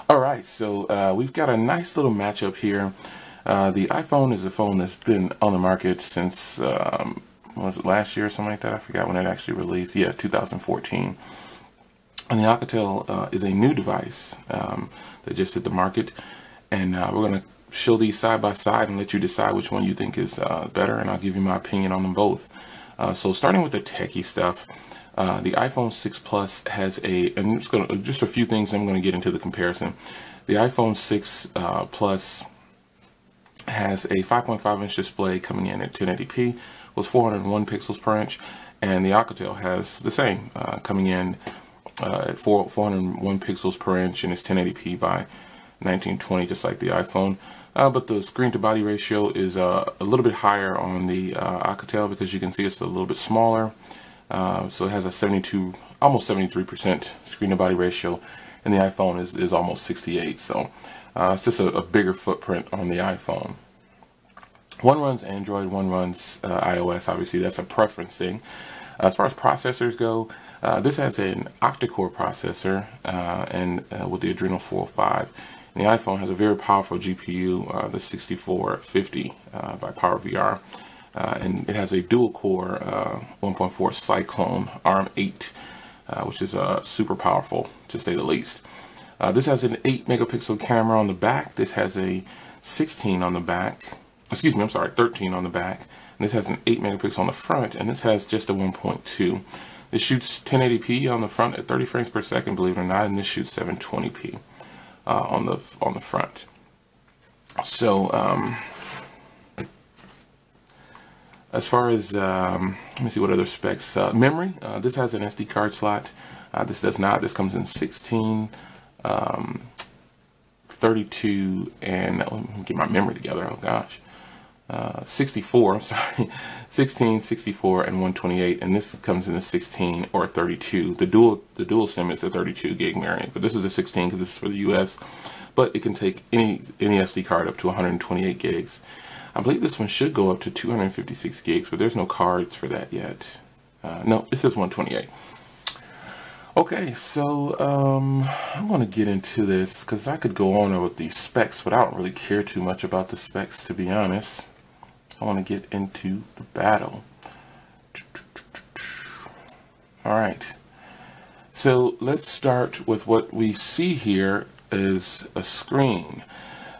Alright, so we've got a nice little matchup here. The iPhone is a phone that's been on the market since, was it last year or something like that? I forgot when it actually released. Yeah, 2014. And the Alcatel is a new device that just hit the market. And we're going to show these side by side and let you decide which one you think is better. And I'll give you my opinion on them both. So starting with the techie stuff. The iPhone 6 Plus has and just a few things I'm going to get into the comparison. The iPhone 6 Plus has a 5.5-inch display coming in at 1080p with 401 pixels per inch, and the Alcatel has the same coming in at 401 pixels per inch, and it's 1080p by 1920, just like the iPhone. But the screen to body ratio is a little bit higher on the Alcatel because you can see it's a little bit smaller. So it has a almost 73% screen to body ratio, and the iPhone is almost 68. So it's just a bigger footprint on the iPhone. One runs Android, one runs iOS. Obviously, that's a preference thing. As far as processors go, this has an octa-core processor and with the Adreno 405. And the iPhone has a very powerful GPU, the 6450 by PowerVR. And it has a dual-core 1.4 Cyclone ARM8, which is super powerful, to say the least. This has an 8-megapixel camera on the back. This has a 16 on the back. Excuse me, I'm sorry, 13 on the back. And this has an 8-megapixel on the front, and this has just a 1.2. This shoots 1080p on the front at 30 frames per second, believe it or not, and this shoots 720p on the front. So, as far as, let me see what other specs. Memory, this has an SD card slot. This does not. This comes in 16, 32, and let me get my memory together. Oh gosh. 64, I'm sorry. 16, 64, and 128. And this comes in a 16 or 32. The dual SIM is a 32 gig variant, but this is a 16 because this is for the US. But it can take any SD card up to 128 gigs. I believe this one should go up to 256 gigs, but there's no cards for that yet. No, this is 128. Okay, so I'm going to get into this because I could go on with the specs, but I don't really care too much about the specs, to be honest. I want to get into the battle. Alright, so let's start with what we see here is a screen.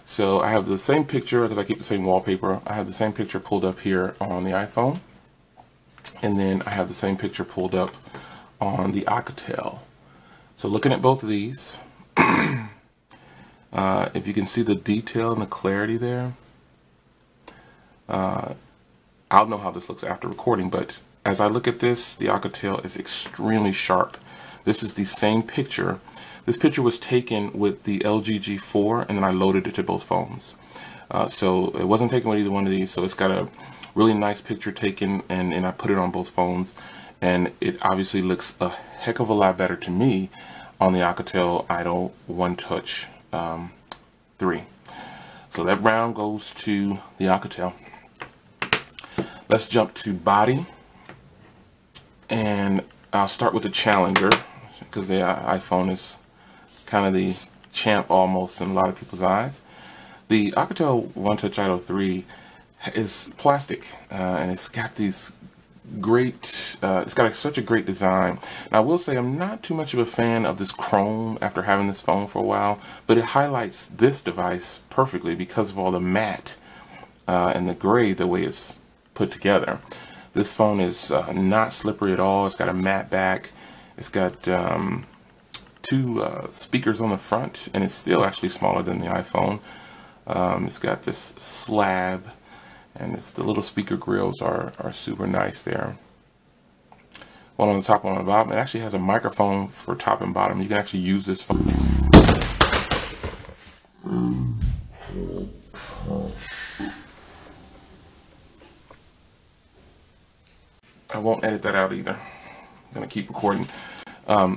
So I have the same picture, because I keep the same wallpaper, I have the same picture pulled up here on the iPhone. And then I have the same picture pulled up on the Alcatel. So looking at both of these, if you can see the detail and the clarity there, I'll know how this looks after recording, but as I look at this, the Alcatel is extremely sharp. This is the same picture. This picture was taken with the LG G4, and then I loaded it to both phones. So it wasn't taken with either one of these, so it's got a really nice picture taken, and I put it on both phones, and it obviously looks a heck of a lot better to me on the Alcatel Onetouch 3. So that round goes to the Alcatel. Let's jump to body, and I'll start with the Challenger, because the iPhone is kind of the champ almost in a lot of people's eyes. The Alcatel Onetouch 3 is plastic, and it's got these great, it's got such a great design. Now, I will say I'm not too much of a fan of this chrome after having this phone for a while, but it highlights this device perfectly because of all the matte and the gray, the way it's put together. This phone is not slippery at all. It's got a matte back. It's got two speakers on the front, and it's still actually smaller than the iPhone. It's got this slab, and the little speaker grills are super nice there. One on the top, one on the bottom. It actually has a microphone for top and bottom. You can actually use this phone. I won't edit that out either. I'm going to keep recording. Now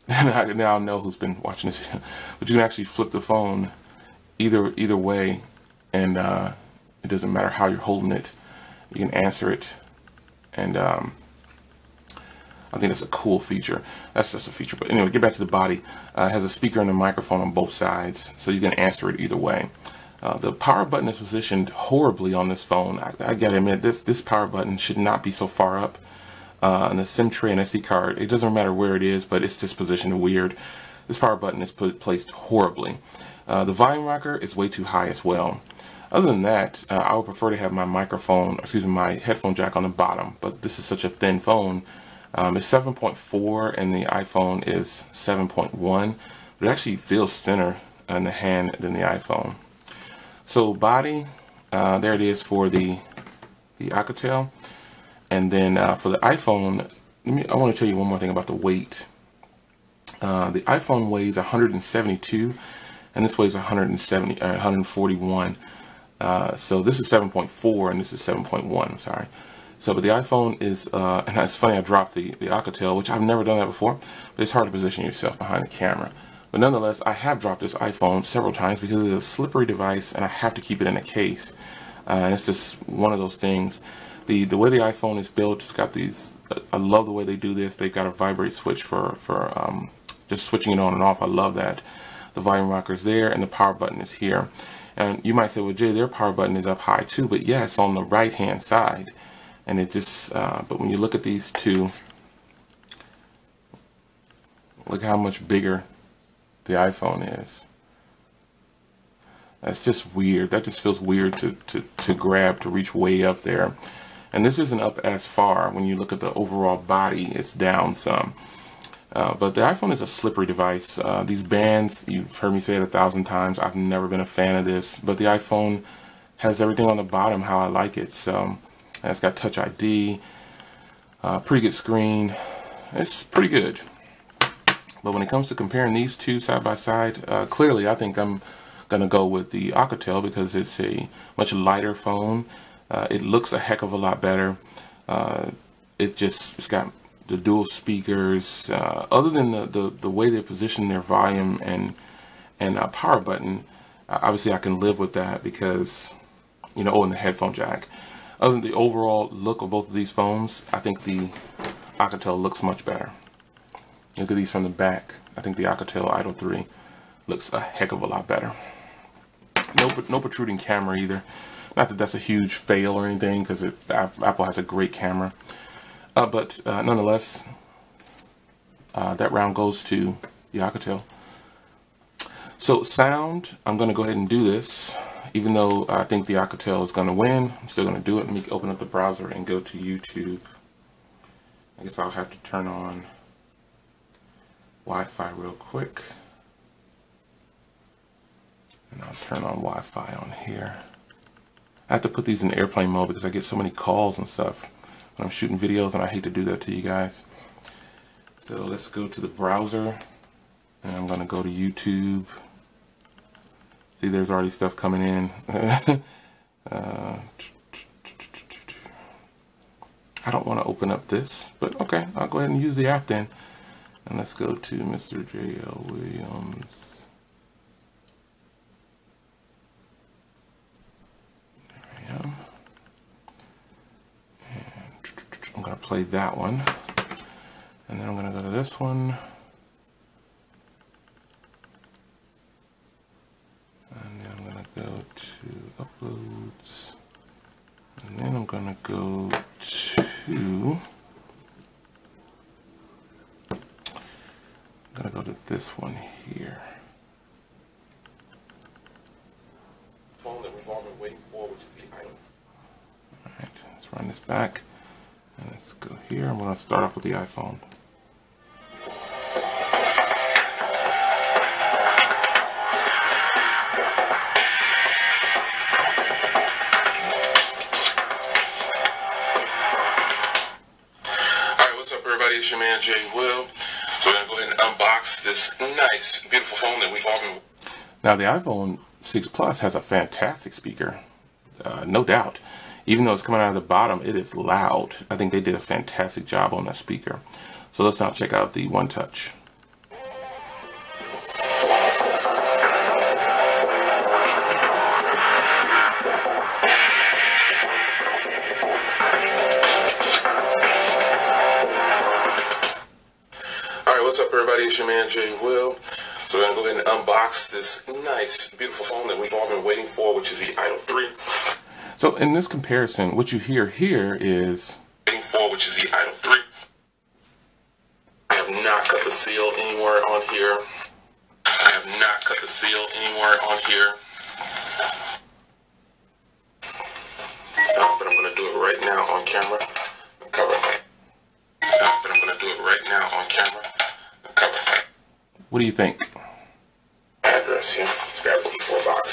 I know who's been watching this video. But you can actually flip the phone either way, and it doesn't matter how you're holding it. You can answer it, and I think that's a cool feature. That's just a feature. But anyway, get back to the body. It has a speaker and a microphone on both sides, so you can answer it either way. The power button is positioned horribly on this phone. I gotta admit, this power button should not be so far up. And the SIM tray and SD card, it doesn't matter where it is, but it's just positioned weird. This power button is placed horribly. The volume rocker is way too high as well. Other than that, I would prefer to have my my headphone jack on the bottom, but this is such a thin phone. It's 7.4 and the iPhone is 7.1, but it actually feels thinner in the hand than the iPhone. So body, there it is for the Alcatel. And then for the iPhone, I want to tell you one more thing about the weight. The iPhone weighs 172, and this weighs 141. So this is 7.4, and this is 7.1. I'm sorry. So, but the iPhone is, and it's funny I dropped the Alcatel, which I've never done that before. But it's hard to position yourself behind the camera. But nonetheless, I have dropped this iPhone several times because it's a slippery device, and I have to keep it in a case. And it's just one of those things. The way the iPhone is built, it's got these. I love the way they do this. They've got a vibrate switch for just switching it on and off. I love that. The volume rocker is there, and the power button is here. And you might say, well, Jay, their power button is up high too, but yeah, it's on the right hand side. And it just, but when you look at these two, look how much bigger the iPhone is. That's just weird. That just feels weird to grab, to reach way up there. And this isn't up as far. When you look at the overall body, it's down some. But the iPhone is a slippery device. These bands, you've heard me say it 1,000 times. I've never been a fan of this. But the iPhone has everything on the bottom how I like it. So it's got Touch ID, pretty good screen. It's pretty good. But when it comes to comparing these two side by side, clearly I think I'm gonna go with the Alcatel because it's a much lighter phone. It looks a heck of a lot better. It's got the dual speakers. Other than the way they position their volume and power button, obviously I can live with that because, you know, and the headphone jack. Other than the overall look of both of these phones, I think the Alcatel looks much better. Look at these from the back. I think the Alcatel Idol 3 looks a heck of a lot better. No protruding camera either. Not that that's a huge fail or anything, because Apple has a great camera. But nonetheless, that round goes to the Alcatel. So sound, I'm going to go ahead and do this. Even though I think the Alcatel is going to win, I'm still going to do it. Let me open up the browser and go to YouTube. I guess I'll have to turn on Wi-Fi real quick. And I'll turn on Wi-Fi on here. I have to put these in airplane mode because I get so many calls and stuff when I'm shooting videos, and I hate to do that to you guys. So let's go to the browser, and I'm going to go to YouTube. See, there's already stuff coming in. I don't want to open up this, but okay, I'll go ahead and use the app then. And let's go to mrjlwilliams. And I'm going to play that one, and then I'm going to go to this one, and then I'm going to go to uploads, and then I'm going to go to, I'm going to go to this one here. Phone that we've all been waiting for, which is the iPhone. Alright, let's run this back. And let's go here. I'm going to start off with the iPhone. Alright, what's up everybody? It's your man Jay Will. So we're going to go ahead and unbox this nice, beautiful phone that we've all been... Now the iPhone 6 Plus has a fantastic speaker, no doubt. Even though it's coming out of the bottom, it is loud. I think they did a fantastic job on that speaker. So let's now check out the Onetouch. everybody, it's your man Jay Will. So we're going to go ahead and unbox this nice, beautiful phone that we've all been waiting for, which is the Idol 3. So in this comparison, what you hear here is which is the Idol 3. I have not cut the seal anywhere on here. But I'm going to do it right now on camera. What do you think? Address here. Let's grab the E4 box.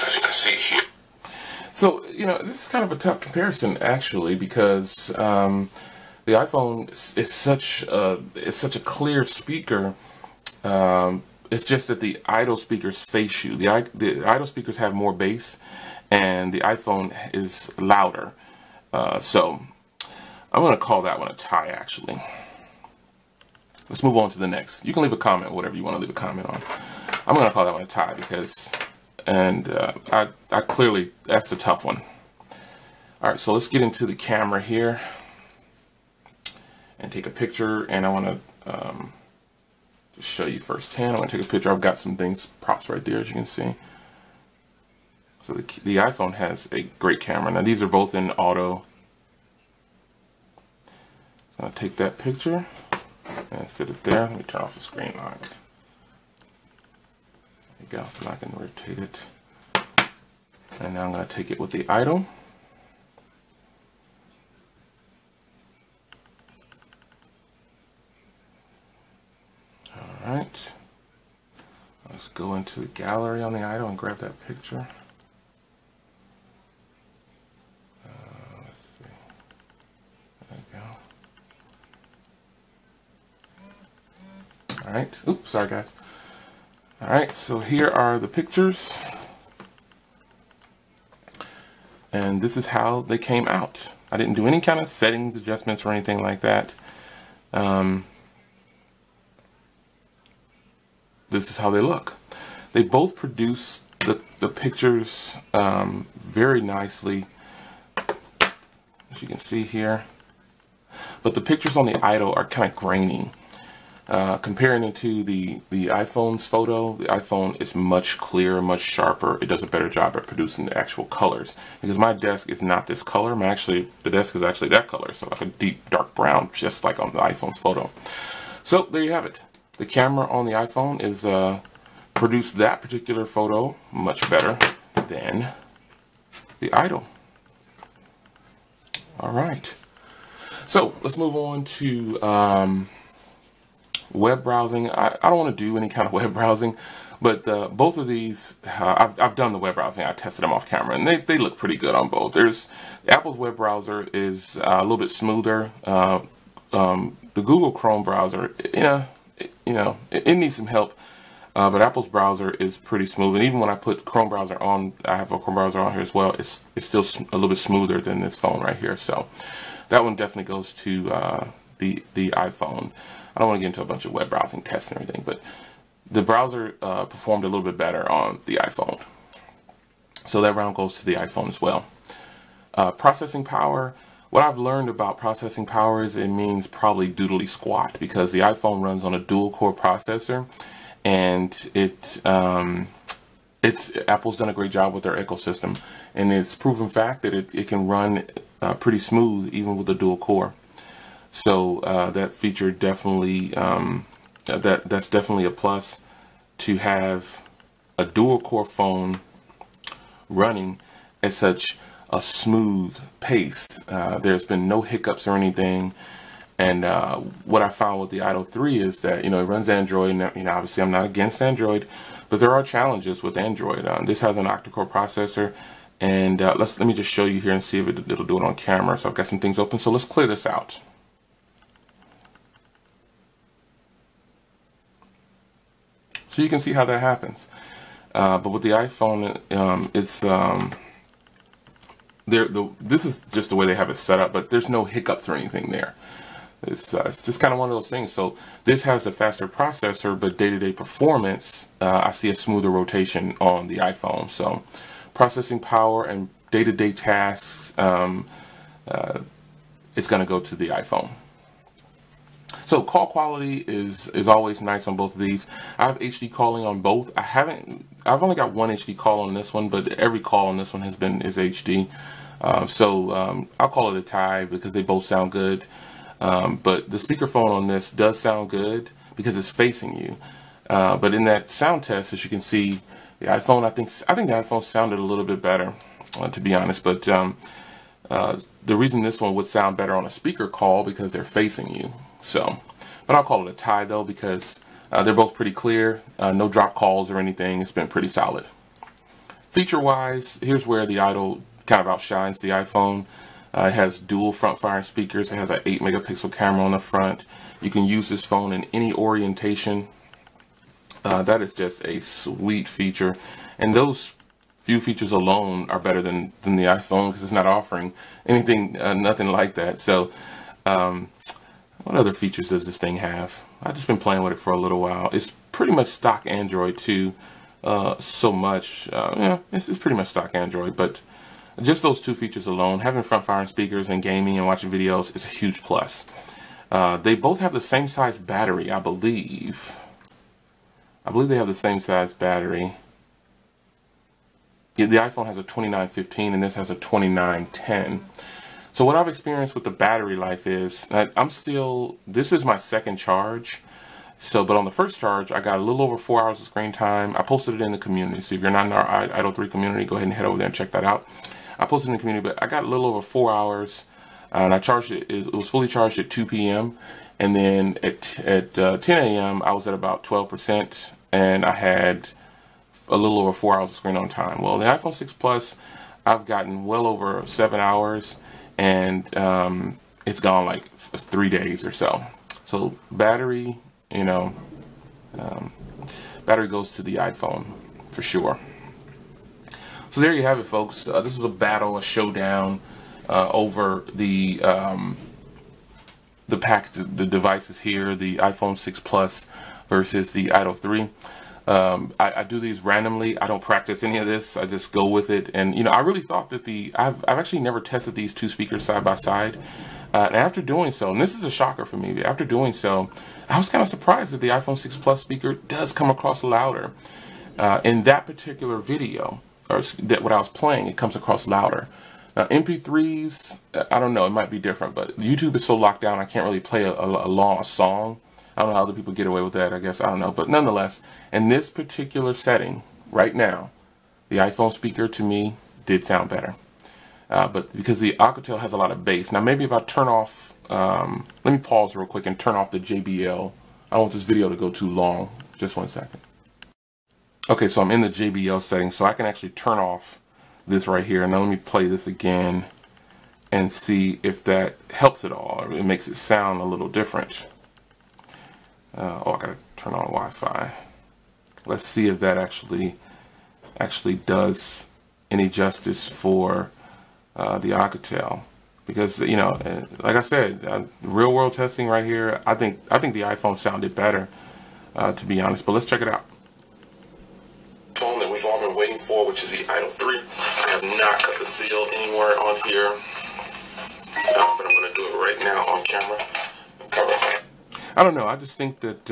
As you can see here. So, you know, this is kind of a tough comparison actually, because the iPhone is such a clear speaker. It's just that the Idol speakers face you. The Idol speakers have more bass, and the iPhone is louder. So I'm going to call that one a tie, actually. Let's move on to the next. You can leave a comment, whatever you want to leave a comment on. I'm going to call that one a tie because, I clearly, that's the tough one. All right, so let's get into the camera here and take a picture. And I want to just show you firsthand. I want to take a picture. I've got some props right there, as you can see. So the iPhone has a great camera. Now these are both in auto. So I'll take that picture and set it there. Let me turn off the screen lock. There you go. So I can rotate it. And now I'm going to take it with the Idol. All right. Let's go into the gallery on the Idol and grab that picture. Alright, oops, sorry guys. Alright, so here are the pictures. And this is how they came out. I didn't do any kind of settings, adjustments, or anything like that. This is how they look. They both produce the pictures very nicely, as you can see here. But the pictures on the Idol are kind of grainy. Comparing it to the iPhone's photo, the iPhone is much clearer, much sharper. It does a better job at producing the actual colors. Because my desk is not this color. The desk is actually that color, so like a deep dark brown, just like on the iPhone's photo. So there you have it. The camera on the iPhone is produced that particular photo much better than the Idol. All right. So let's move on to web browsing. I don't want to do any kind of web browsing, but both of these, I've done the web browsing. I tested them off camera, and they look pretty good on both. Apple's web browser is a little bit smoother. The Google Chrome browser, it needs some help, but Apple's browser is pretty smooth. And even when I put Chrome browser on, I have a Chrome browser on here as well. It's still a little bit smoother than this phone right here. So that one definitely goes to the iPhone. I don't want to get into a bunch of web browsing tests and everything, but the browser performed a little bit better on the iPhone. So that round goes to the iPhone as well. Processing power. What I've learned about processing power is it means probably doodly squat, because the iPhone runs on a dual core processor, and Apple's done a great job with their ecosystem, and it's proven fact that it can run pretty smooth even with a dual core. So that feature definitely, that's definitely a plus, to have a dual core phone running at such a smooth pace. There's been no hiccups or anything. And what I found with the Idol 3 is that, it runs Android, and obviously I'm not against Android, but there are challenges with Android. This has an octa-core processor, and let me just show you here and see if it'll do it on camera. So I've got some things open, so let's clear this out. So you can see how that happens. But with the iPhone, this is just the way they have it set up, but there's no hiccups or anything there. It's just kind of one of those things. So this has a faster processor, but day-to-day performance, I see a smoother rotation on the iPhone. So processing power and day-to-day tasks, it's going to go to the iPhone. So call quality is always nice on both of these. I have HD calling on both. I've only got one HD call on this one, but every call on this one is HD. I'll call it a tie because they both sound good. But the speakerphone on this does sound good because it's facing you. But in that sound test, as you can see, the iPhone, I think the iPhone sounded a little bit better, to be honest. But the reason this one would sound better on a speaker call because they're facing you. So, but I'll call it a tie though because they're both pretty clear. No drop calls or anything. It's been pretty solid. Feature-wise, here's where the Idol kind of outshines the iPhone. It has dual front-firing speakers. It has an 8-megapixel camera on the front. You can use this phone in any orientation. That is just a sweet feature, and those few features alone are better than the iPhone because it's not offering anything, nothing like that. So, what other features does this thing have? I've just been playing with it for a little while. It's pretty much stock Android too. Yeah, it's pretty much stock Android, but just those two features alone, having front-firing speakers and gaming and watching videos is a huge plus. They both have the same size battery, I believe. I believe they have the same size battery. Yeah, the iPhone has a 2915 and this has a 2910. So what I've experienced with the battery life is this is my second charge. So, but on the first charge, I got a little over 4 hours of screen time. I posted it in the community. So if you're not in our Idol 3 community, go ahead and head over there and check that out. I posted it in the community, but I got a little over 4 hours. And I charged it, it was fully charged at 2 p.m. And then at 10 a.m., I was at about 12%. And I had a little over 4 hours of screen on time. Well, the iPhone 6 Plus, I've gotten well over 7 hours. And it's gone like 3 days or so. So battery, battery goes to the iPhone for sure. So there you have it, folks. This is a battle, a showdown over the devices here, the iPhone 6 Plus versus the Idol 3. I do these randomly. I don't practice any of this. I just go with it. And I really thought that I've actually never tested these two speakers side by side. And after doing so, and this is a shocker for me, but after doing so, I was kind of surprised that the iPhone 6 Plus speaker does come across louder. In that particular video, or what I was playing, it comes across louder. Now, MP3s, I don't know, it might be different, but YouTube is so locked down, I can't really play a long song. I don't know how other people get away with that, I guess, I don't know. But nonetheless, in this particular setting, right now, the iPhone speaker, to me, did sound better. But because the Alcatel has a lot of bass. Now, maybe if I turn off, let me pause real quick and turn off the JBL. I don't want this video to go too long. Just 1 second. Okay, so I'm in the JBL settings, so I can actually turn off this right here. Now let me play this again and see if that helps at all, or it makes it sound a little different. Oh, I gotta turn on Wi-Fi. Let's see if that actually does any justice for the Alcatel, because like I said, real world testing right here. I think the iPhone sounded better, to be honest. But let's check it out. Phone that we've all been waiting for, which is the Idol 3. I have not cut the seal anywhere on here, but I'm going to do it right now on camera. Cover it. I don't know. I just think that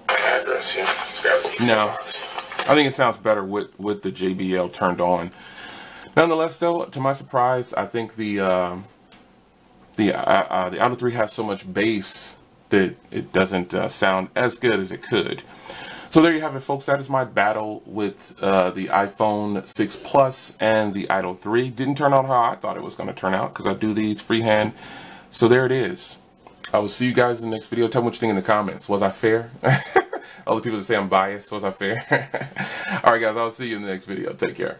address here. No, I think it sounds better with the JBL turned on. Nonetheless, though, to my surprise, I think the Idol 3 has so much bass that it doesn't sound as good as it could. So there you have it, folks. That is my battle with the iPhone 6 Plus and the Idol 3. Didn't turn out how I thought it was going to turn out because I do these freehand. So there it is. I will see you guys in the next video. Tell me what you think in the comments. Was I fair? All the people that say I'm biased, was I fair? Alright guys, I'll see you in the next video. Take care.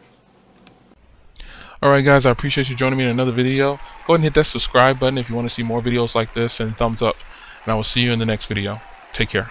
Alright guys, I appreciate you joining me in another video. Go ahead and hit that subscribe button if you want to see more videos like this, and thumbs up. And I will see you in the next video. Take care.